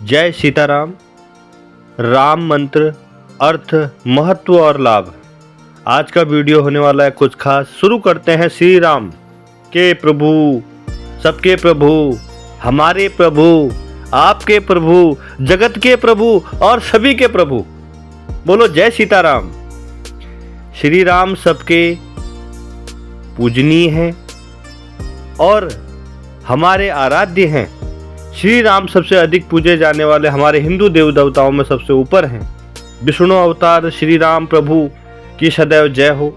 जय सीताराम। राम मंत्र, अर्थ, महत्व और लाभ। आज का वीडियो होने वाला है कुछ खास। शुरू करते हैं। श्री राम के प्रभु, सबके प्रभु, हमारे प्रभु, आपके प्रभु, जगत के प्रभु और सभी के प्रभु। बोलो जय सीताराम। श्री राम सबके पूजनीय हैं और हमारे आराध्य हैं। श्री राम सबसे अधिक पूजे जाने वाले हमारे हिंदू देव देवताओं में सबसे ऊपर हैं। विष्णु अवतार श्री राम प्रभु की सदैव जय हो।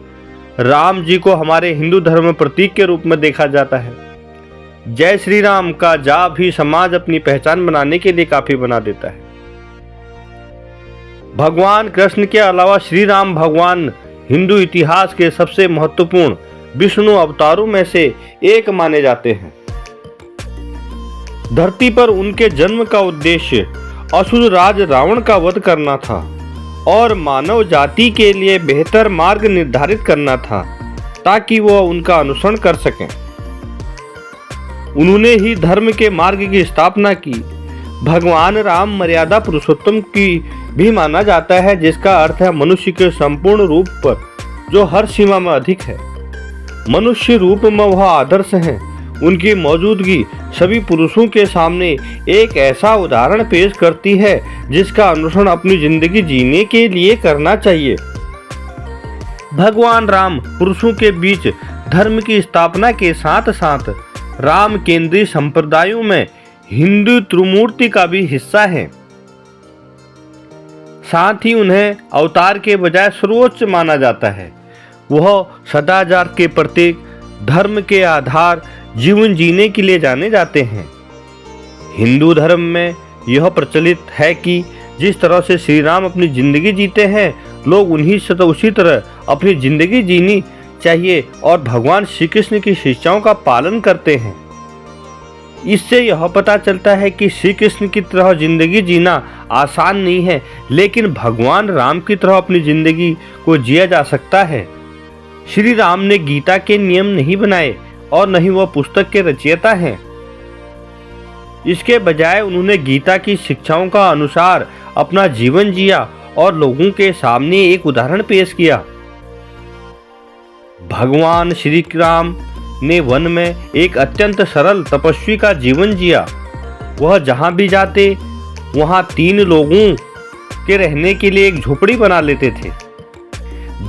राम जी को हमारे हिंदू धर्म में प्रतीक के रूप में देखा जाता है। जय श्री राम का जाप भी समाज अपनी पहचान बनाने के लिए काफी बना देता है। भगवान कृष्ण के अलावा श्री राम भगवान हिंदू इतिहास के सबसे महत्वपूर्ण विष्णु अवतारों में से एक माने जाते हैं। धरती पर उनके जन्म का उद्देश्य असुर राज रावण का वध करना था और मानव जाति के लिए बेहतर मार्ग निर्धारित करना था ताकि वह उनका अनुसरण कर सकें। उन्होंने ही धर्म के मार्ग की स्थापना की। भगवान राम मर्यादा पुरुषोत्तम की भी माना जाता है, जिसका अर्थ है मनुष्य के संपूर्ण रूप पर जो हर सीमा में अधिक है। मनुष्य रूप में वह आदर्श हैं। उनकी मौजूदगी सभी पुरुषों के सामने एक ऐसा उदाहरण पेश करती है जिसका अनुसरण अपनी जिंदगी जीने के लिए करना चाहिए। भगवान राम पुरुषों के बीच धर्म की स्थापना के साथ साथ राम केंद्रीय संप्रदायों में हिंदू त्रिमूर्ति का भी हिस्सा है। साथ ही उन्हें अवतार के बजाय सर्वोच्च माना जाता है। वह सदाचार के प्रतीक, धर्म के आधार, जीवन जीने के लिए जाने जाते हैं। हिंदू धर्म में यह प्रचलित है कि जिस तरह से श्री राम अपनी जिंदगी जीते हैं, लोग उसी तरह अपनी जिंदगी जीनी चाहिए और भगवान श्री कृष्ण की शिक्षाओं का पालन करते हैं। इससे यह पता चलता है कि श्री कृष्ण की तरह जिंदगी जीना आसान नहीं है, लेकिन भगवान राम की तरह अपनी जिंदगी को जिया जा सकता है। श्री राम ने गीता के नियम नहीं बनाए और न ही वह पुस्तक के रचयिता हैं। इसके बजाय उन्होंने गीता की शिक्षाओं का अनुसार अपना जीवन जिया और लोगों के सामने एक उदाहरण पेश किया। भगवान श्री राम ने वन में एक अत्यंत सरल तपस्वी का जीवन जिया। वह जहां भी जाते वहां 3 लोगों के रहने के लिए एक झोपड़ी बना लेते थे।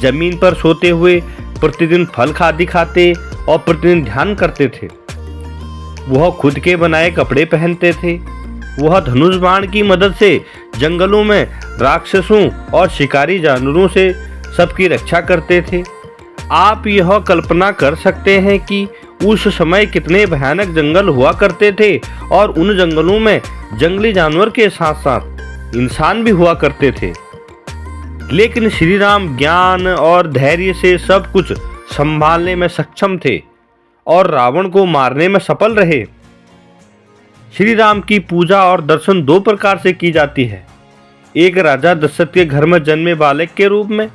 जमीन पर सोते हुए प्रतिदिन फल आदि खाते और प्रतिदिन ध्यान करते थे। वह खुद के बनाए कपड़े पहनते थे। वह धनुष बाण की मदद से जंगलों में राक्षसों और शिकारी जानवरों से सबकी रक्षा करते थे। आप यह कल्पना कर सकते हैं कि उस समय कितने भयानक जंगल हुआ करते थे और उन जंगलों में जंगली जानवर के साथ साथ इंसान भी हुआ करते थे। लेकिन श्री राम ज्ञान और धैर्य से सब कुछ संभालने में सक्षम थे और रावण को मारने में सफल रहे। श्री राम की पूजा और दर्शन 2 प्रकार से की जाती है। एक राजा दशरथ के घर में जन्मे बालक के रूप में,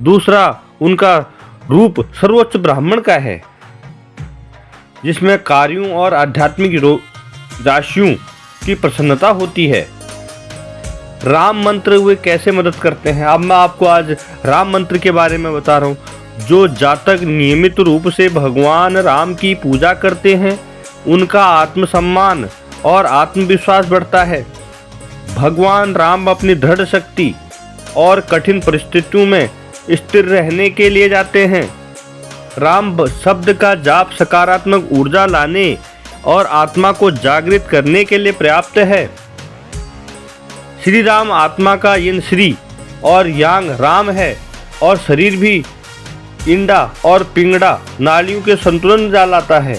दूसरा उनका रूप सर्वोच्च ब्राह्मण का है, जिसमें कार्यों और आध्यात्मिक राशियों की प्रसन्नता होती है। राम मंत्र वे कैसे मदद करते हैं? अब मैं आपको आज राम मंत्र के बारे में बता रहा हूँ। जो जातक नियमित रूप से भगवान राम की पूजा करते हैं, उनका आत्मसम्मान और आत्मविश्वास बढ़ता है। भगवान राम अपनी दृढ़ शक्ति और कठिन परिस्थितियों में स्थिर रहने के लिए जाते हैं। राम शब्द का जाप सकारात्मक ऊर्जा लाने और आत्मा को जागृत करने के लिए पर्याप्त है। श्री राम आत्मा का यिन श्री और यांग राम है और शरीर भी इंडा और पिंगड़ा नालियों के संतुलन लाता है,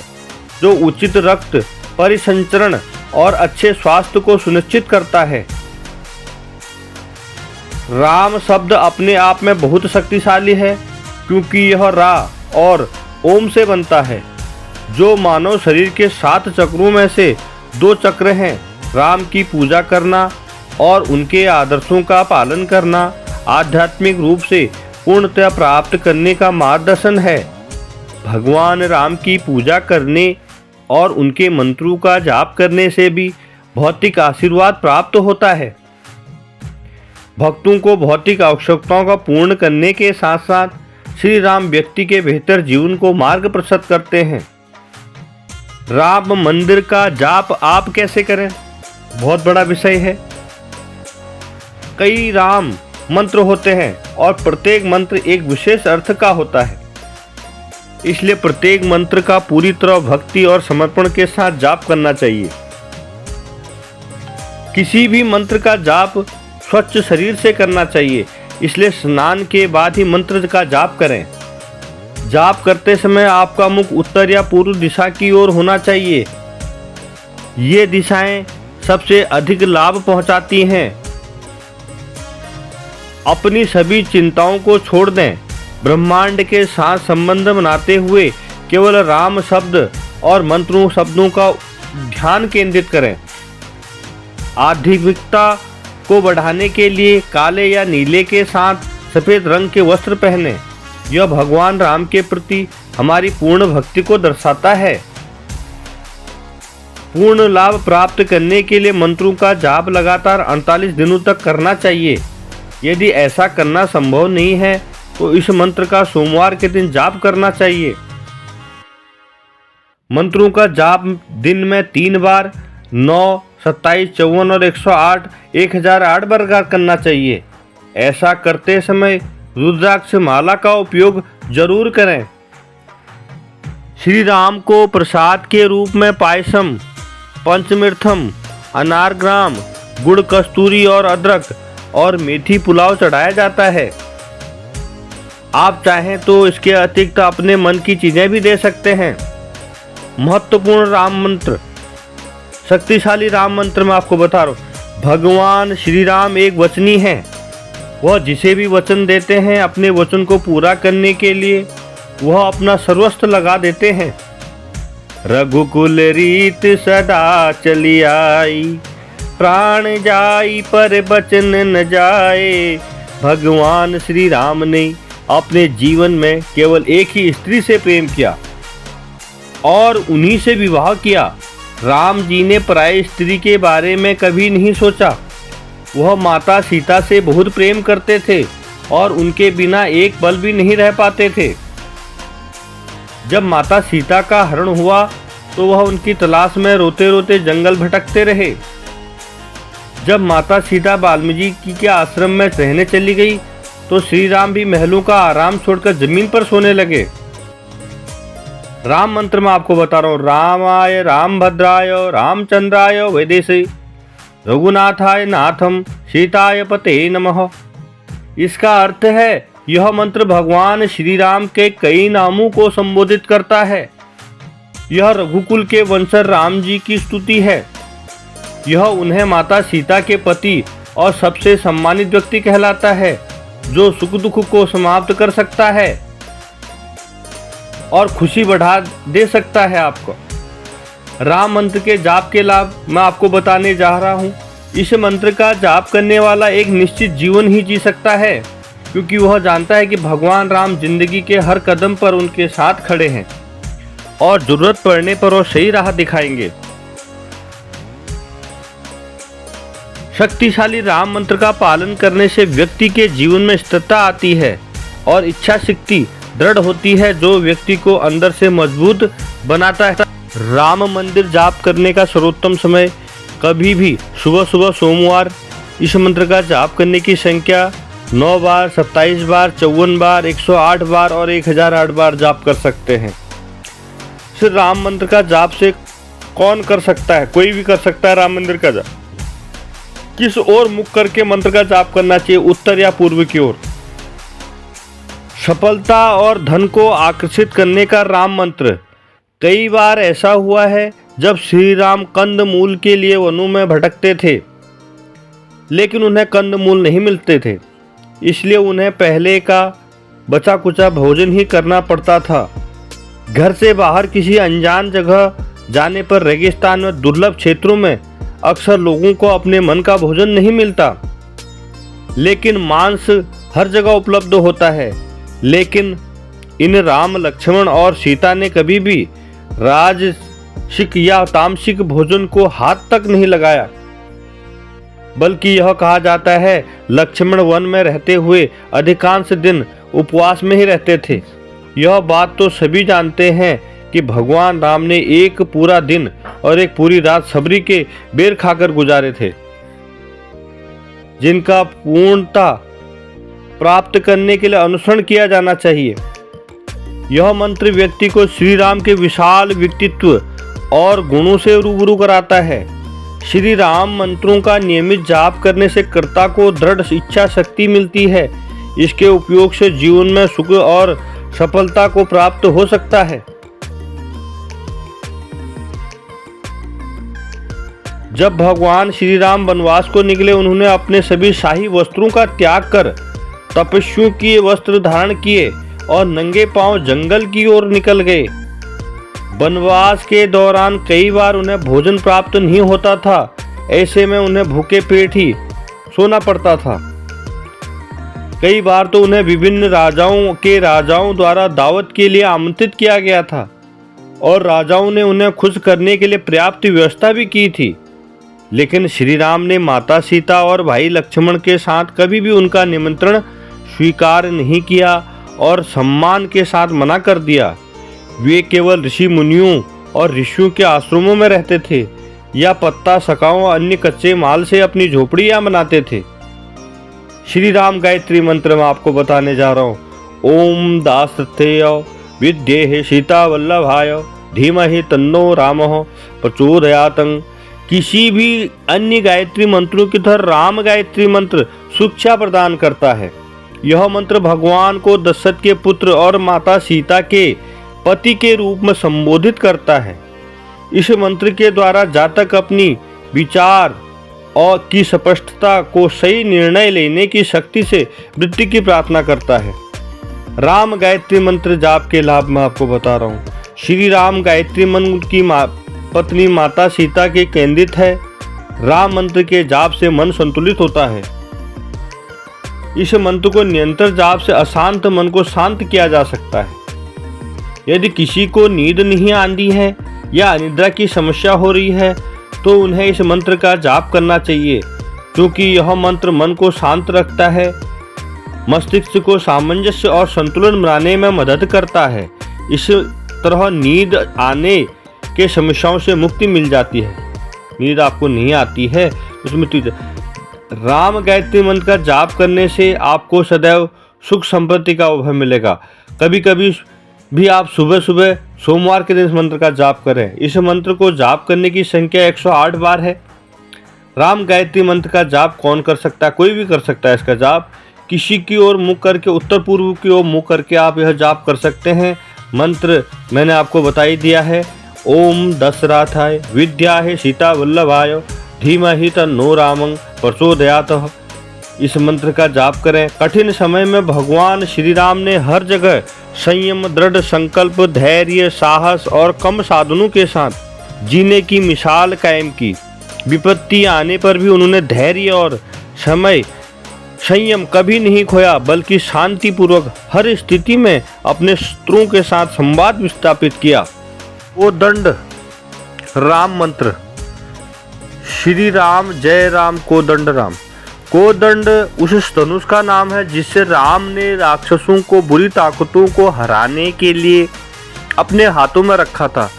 जो उचित रक्त परिसंचरण और अच्छे स्वास्थ्य को सुनिश्चित करता है। राम शब्द अपने आप में बहुत शक्तिशाली है, क्योंकि यह रा और ओम से बनता है, जो मानव शरीर के 7 चक्रों में से 2 चक्र हैं। राम की पूजा करना और उनके आदर्शों का पालन करना आध्यात्मिक रूप से पूर्णतः प्राप्त करने का मार्गदर्शन है। भगवान राम की पूजा करने और उनके मंत्रों का जाप करने से भी भौतिक आशीर्वाद प्राप्त होता है। भक्तों को भौतिक आवश्यकताओं का पूर्ण करने के साथ साथ श्री राम व्यक्ति के बेहतर जीवन को मार्ग प्रशस्त करते हैं। राम मंदिर का जाप आप कैसे करें, बहुत बड़ा विषय है। कई राम मंत्र होते हैं और प्रत्येक मंत्र एक विशेष अर्थ का होता है, इसलिए प्रत्येक मंत्र का पूरी तरह भक्ति और समर्पण के साथ जाप करना चाहिए। किसी भी मंत्र का जाप स्वच्छ शरीर से करना चाहिए, इसलिए स्नान के बाद ही मंत्र का जाप करें। जाप करते समय आपका मुख उत्तर या पूर्व दिशा की ओर होना चाहिए। ये दिशाएं सबसे अधिक लाभ पहुंचाती हैं। अपनी सभी चिंताओं को छोड़ दें। ब्रह्मांड के साथ संबंध बनाते हुए केवल राम शब्द और मंत्रों शब्दों का ध्यान केंद्रित करें। आध्यात्मिकता को बढ़ाने के लिए काले या नीले के साथ सफेद रंग के वस्त्र पहने। यह भगवान राम के प्रति हमारी पूर्ण भक्ति को दर्शाता है। पूर्ण लाभ प्राप्त करने के लिए मंत्रों का जाप लगातार 48 दिनों तक करना चाहिए। यदि ऐसा करना संभव नहीं है तो इस मंत्र का सोमवार के दिन जाप करना चाहिए। मंत्रों का जाप दिन में 3 बार 9, 27, 54 और 108 1008 बार करना चाहिए। ऐसा करते समय रुद्राक्ष माला का उपयोग जरूर करें। श्री राम को प्रसाद के रूप में पायसम, पंचमीर्थम, अनारग्राम, गुड़, कस्तूरी और अदरक और मेथी पुलाव चढ़ाया जाता है। आप चाहें तो इसके अतिरिक्त अपने मन की चीजें भी दे सकते हैं। महत्वपूर्ण राम मंत्र, शक्तिशाली राम मंत्र मैं आपको बता रहा हूँ। भगवान श्री राम एक वचनी हैं। वह जिसे भी वचन देते हैं अपने वचन को पूरा करने के लिए वह अपना सर्वस्व लगा देते हैं। रघुकुल रीत सदा चली आई, प्राण जाई पर बचन न जाए। भगवान श्री राम ने अपने जीवन में केवल एक ही स्त्री से प्रेम किया और उन्हीं से विवाह किया। राम जी ने पराई स्त्री के बारे में कभी नहीं सोचा। वह माता सीता से बहुत प्रेम करते थे और उनके बिना एक पल भी नहीं रह पाते थे। जब माता सीता का हरण हुआ तो वह उनकी तलाश में रोते रोते जंगल भटकते रहे। जब माता सीता वाल्मीकि के आश्रम में रहने चली गई तो श्री राम भी महलों का आराम छोड़कर जमीन पर सोने लगे। राम मंत्र में आपको बता रहा हूँ। रामाय रामभद्राय रामचंद्राय वेदेशे रघुनाथाय नाथम सीताय पते नमः। इसका अर्थ है यह मंत्र भगवान श्री राम के कई नामों को संबोधित करता है। यह रघुकुल के वंशज राम जी की स्तुति है। यह उन्हें माता सीता के पति और सबसे सम्मानित व्यक्ति कहलाता है जो सुख दुख को समाप्त कर सकता है और खुशी बढ़ा दे सकता है आपको। राम मंत्र के जाप के लाभ मैं आपको बताने जा रहा हूँ। इस मंत्र का जाप करने वाला एक निश्चित जीवन ही जी सकता है क्योंकि वह जानता है कि भगवान राम जिंदगी के हर कदम पर उनके साथ खड़े हैं और जरूरत पड़ने पर वो सही राह दिखाएंगे। शक्तिशाली राम मंत्र का पालन करने से व्यक्ति के जीवन में स्थिरता आती है और इच्छा शक्ति दृढ़ होती है जो व्यक्ति को अंदर से मजबूत बनाता है। राम मंदिर जाप करने का सर्वोत्तम समय कभी भी सुबह सुबह सोमवार। इस मंत्र का जाप करने की संख्या 9 बार, 27 बार, 54 बार, 108 बार और 1008 बार जाप कर सकते हैं। सिर्फ राम मंत्र का जाप से कौन कर सकता है? कोई भी कर सकता है राम मंदिर का जाप। किस ओर मुख करके मंत्र का जाप करना चाहिए? उत्तर या पूर्व की ओर। सफलता और धन को आकर्षित करने का राम मंत्र। कई बार ऐसा हुआ है जब श्री राम कंद मूल के लिए वनों में भटकते थे लेकिन उन्हें कंद मूल नहीं मिलते थे, इसलिए उन्हें पहले का बचा कुचा भोजन ही करना पड़ता था। घर से बाहर किसी अनजान जगह जाने पर रेगिस्तान में दुर्लभ क्षेत्रों में अक्सर लोगों को अपने मन का भोजन नहीं मिलता। लेकिन मांस हर जगह उपलब्ध होता है। लेकिन इन राम, लक्ष्मण और सीता ने कभी भी शिक या तामसिक भोजन को हाथ तक नहीं लगाया, बल्कि यह कहा जाता है लक्ष्मण वन में रहते हुए अधिकांश दिन उपवास में ही रहते थे। यह बात तो सभी जानते हैं कि भगवान राम ने एक पूरा दिन और एक पूरी रात सबरी के बेर खाकर गुजारे थे, जिनका पूर्णता प्राप्त करने के लिए अनुसरण किया जाना चाहिए। यह मंत्र व्यक्ति को श्री राम के विशाल व्यक्तित्व और गुणों से रूबरू कराता है। श्री राम मंत्रों का नियमित जाप करने से कर्ता को दृढ़ इच्छा शक्ति मिलती है। इसके उपयोग से जीवन में सुख और सफलता को प्राप्त हो सकता है। जब भगवान श्री राम वनवास को निकले, उन्होंने अपने सभी शाही वस्त्रों का त्याग कर तपस्वियों के वस्त्र धारण किए और नंगे पांव जंगल की ओर निकल गए। वनवास के दौरान कई बार उन्हें भोजन प्राप्त नहीं होता था। ऐसे में उन्हें भूखे पेट ही सोना पड़ता था। कई बार तो उन्हें विभिन्न राजाओं द्वारा दावत के लिए आमंत्रित किया गया था और राजाओं ने उन्हें खुश करने के लिए पर्याप्त व्यवस्था भी की थी। लेकिन श्री राम ने माता सीता और भाई लक्ष्मण के साथ कभी भी उनका निमंत्रण स्वीकार नहीं किया और सम्मान के साथ मना कर दिया। वे केवल ऋषि मुनियों और ऋषियों के आश्रमों में रहते थे या पत्ता सकाओं अन्य कच्चे माल से अपनी झोपड़ियां बनाते थे। श्री राम गायत्री मंत्र में आपको बताने जा रहा हूँ। ओम दासथेय विद्ये सीता वल्लभाय धीमहि तन्नो रामः प्रचोदयात्। किसी भी अन्य गायत्री मंत्रों की तरह राम गायत्री मंत्र सुरक्षा प्रदान करता है। यह मंत्र भगवान को दशरथ के पुत्र और माता सीता के पति के रूप में संबोधित करता है। इस मंत्र के द्वारा जातक अपनी विचार और की स्पष्टता को सही निर्णय लेने की शक्ति से वृद्धि की प्रार्थना करता है। राम गायत्री मंत्र जाप के लाभ मैं आपको बता रहा हूँ। श्री राम गायत्री मंत्र की पत्नी माता सीता के केंद्रित है। राम मंत्र के जाप से मन संतुलित होता है। इस मंत्र को निरंतर जाप से अशांत मन को शांत किया जा सकता है। यदि किसी को नींद नहीं आती है या अनिद्रा की समस्या हो रही है तो उन्हें इस मंत्र का जाप करना चाहिए, क्योंकि यह मंत्र मन को शांत रखता है, मस्तिष्क को सामंजस्य और संतुलन बनाने में मदद करता है। इस तरह नींद आने के समस्याओं से मुक्ति मिल जाती है। नींद आपको नहीं आती है उसमें राम गायत्री मंत्र का जाप करने से आपको सदैव सुख संपत्ति का अनुभव मिलेगा। कभी कभी भी आप सुबह सुबह सोमवार के दिन इस मंत्र का जाप करें। इस मंत्र को जाप करने की संख्या 108 बार है। राम गायत्री मंत्र का जाप कौन कर सकता है? कोई भी कर सकता है। इसका जाप किसी की ओर मुख करके, उत्तर पूर्व की ओर मुख करके आप यह जाप कर सकते हैं। मंत्र मैंने आपको बता ही दिया है। ओम दशरथाय विद्याहि सीता वल्लभाय धीमहि तन्नो रामं प्रचोदयात्। इस मंत्र का जाप करें। कठिन समय में भगवान श्री राम ने हर जगह संयम, दृढ़ संकल्प, धैर्य, साहस और कम साधनों के साथ जीने की मिसाल कायम की। विपत्ति आने पर भी उन्होंने धैर्य और संयम कभी नहीं खोया, बल्कि शांतिपूर्वक हर स्थिति में अपने शत्रुओं के साथ संवाद स्थापित किया। कोदंड राम मंत्र। श्री राम जय राम कोदंड राम। कोदंड उस धनुष का नाम है जिससे राम ने राक्षसों को, बुरी ताकतों को हराने के लिए अपने हाथों में रखा था।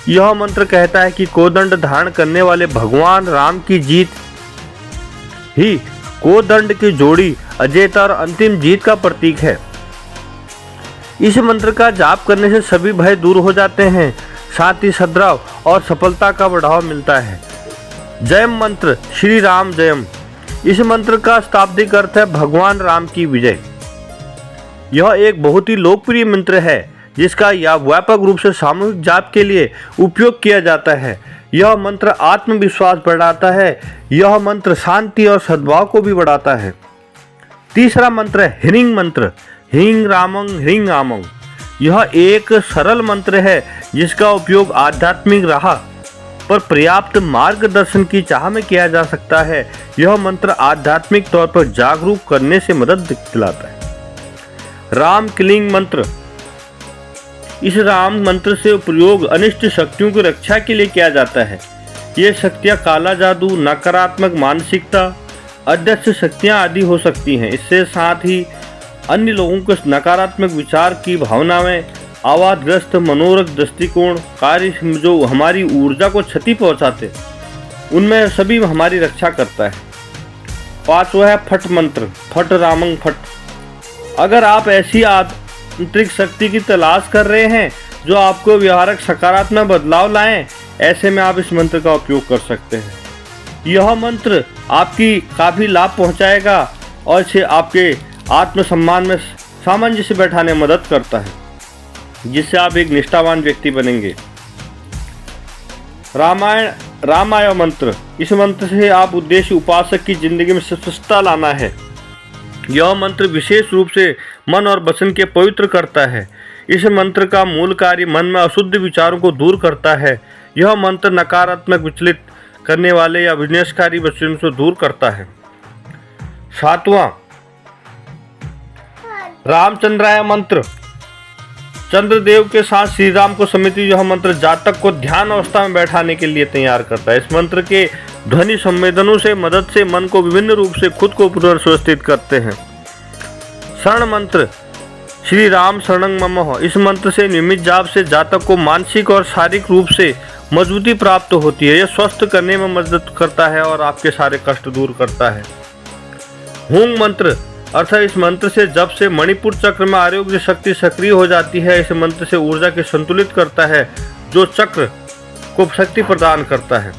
यह मंत्र कहता है कि कोदंड धारण करने वाले भगवान राम की जीत ही कोदंड की जोड़ी अजयता और अंतिम जीत का प्रतीक है। इस मंत्र का जाप करने से सभी भय दूर हो जाते हैं, साथ ही सद्भाव और सफलता का बढ़ावा मिलता है। जयम मंत्र। श्री राम जयम। इस मंत्र का शाब्दिक अर्थ है भगवान राम की विजय। यह एक बहुत ही लोकप्रिय मंत्र है जिसका व्यापक रूप से सामूहिक जाप के लिए उपयोग किया जाता है। यह मंत्र आत्मविश्वास बढ़ाता है। यह मंत्र शांति और सद्भाव को भी बढ़ाता है। तीसरा मंत्र है ह्रीं मंत्र। ह्रीं रामं ह्रीं रामं। यह एक सरल मंत्र है जिसका उपयोग आध्यात्मिक राह पर पर्याप्त मार्गदर्शन की चाह में किया जा सकता है। यह मंत्र आध्यात्मिक तौर पर जागरूक करने से मदद दिलाता है। राम क्लीं मंत्र। इस राम मंत्र से प्रयोग अनिष्ट शक्तियों की रक्षा के लिए किया जाता है। ये शक्तियाँ काला जादू, नकारात्मक मानसिकता, अदृश्य शक्तियाँ आदि हो सकती हैं। इससे साथ ही अन्य लोगों को नकारात्मक विचार की भावनाएं, आवादग्रस्त मनोरथ दृष्टिकोण, कार्य जो हमारी ऊर्जा को क्षति पहुंचाते, उनमें सभी हमारी रक्षा करता है। 5वां है फट मंत्र, फट रामंग फट। अगर आप ऐसी आंतरिक शक्ति की तलाश कर रहे हैं जो आपको व्यवहारिक सकारात्मक बदलाव लाएं, ऐसे में आप इस मंत्र का उपयोग कर सकते हैं। यह मंत्र आपकी काफ़ी लाभ पहुंचाएगा और इसे आपके आत्मसम्मान में सामंजस्य बैठाने में मदद करता है, जिससे आप एक निष्ठावान व्यक्ति बनेंगे। रामायण मंत्र, इस मंत्र से आप उद्देश्य उपासक की जिंदगी में स्पष्टता लाना है। यह मंत्र विशेष रूप से मन और वचन के पवित्र करता है। इस मंत्र का मूल कार्य मन में अशुद्ध विचारों को दूर करता है। यह मंत्र नकारात्मक विचलित करने वाले या विनाशकारी वचनों से दूर करता है। 7वां रामचंद्राय मंत्र, चंद्रदेव के साथ श्री राम को समिति यह मंत्र जातक को ध्यान अवस्था में बैठाने के लिए तैयार करता है। इस मंत्र के ध्वनि संवेदनों से मदद से मन को विभिन्न रूप से खुद को पुनर्व्यवस्थित करते हैं। शरण मंत्र, श्री राम शरणं मम। इस मंत्र से नियमित जाप से जातक को मानसिक और शारीरिक रूप से मजबूती प्राप्त होती है। यह स्वस्थ करने में मदद करता है और आपके सारे कष्ट दूर करता है। हूंग मंत्र, अर्थात इस मंत्र से जब से मणिपुर चक्र में आरोग्य शक्ति सक्रिय हो जाती है। इस मंत्र से ऊर्जा के संतुलित करता है जो चक्र को शक्ति प्रदान करता है।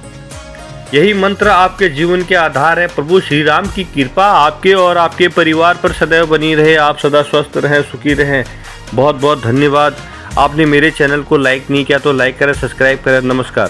यही मंत्र आपके जीवन के आधार है। प्रभु श्री राम की कृपा आपके और आपके परिवार पर सदैव बनी रहे। आप सदा स्वस्थ रहें, सुखी रहें। बहुत बहुत धन्यवाद। आपने मेरे चैनल को लाइक नहीं किया तो लाइक करें, सब्सक्राइब करें। नमस्कार।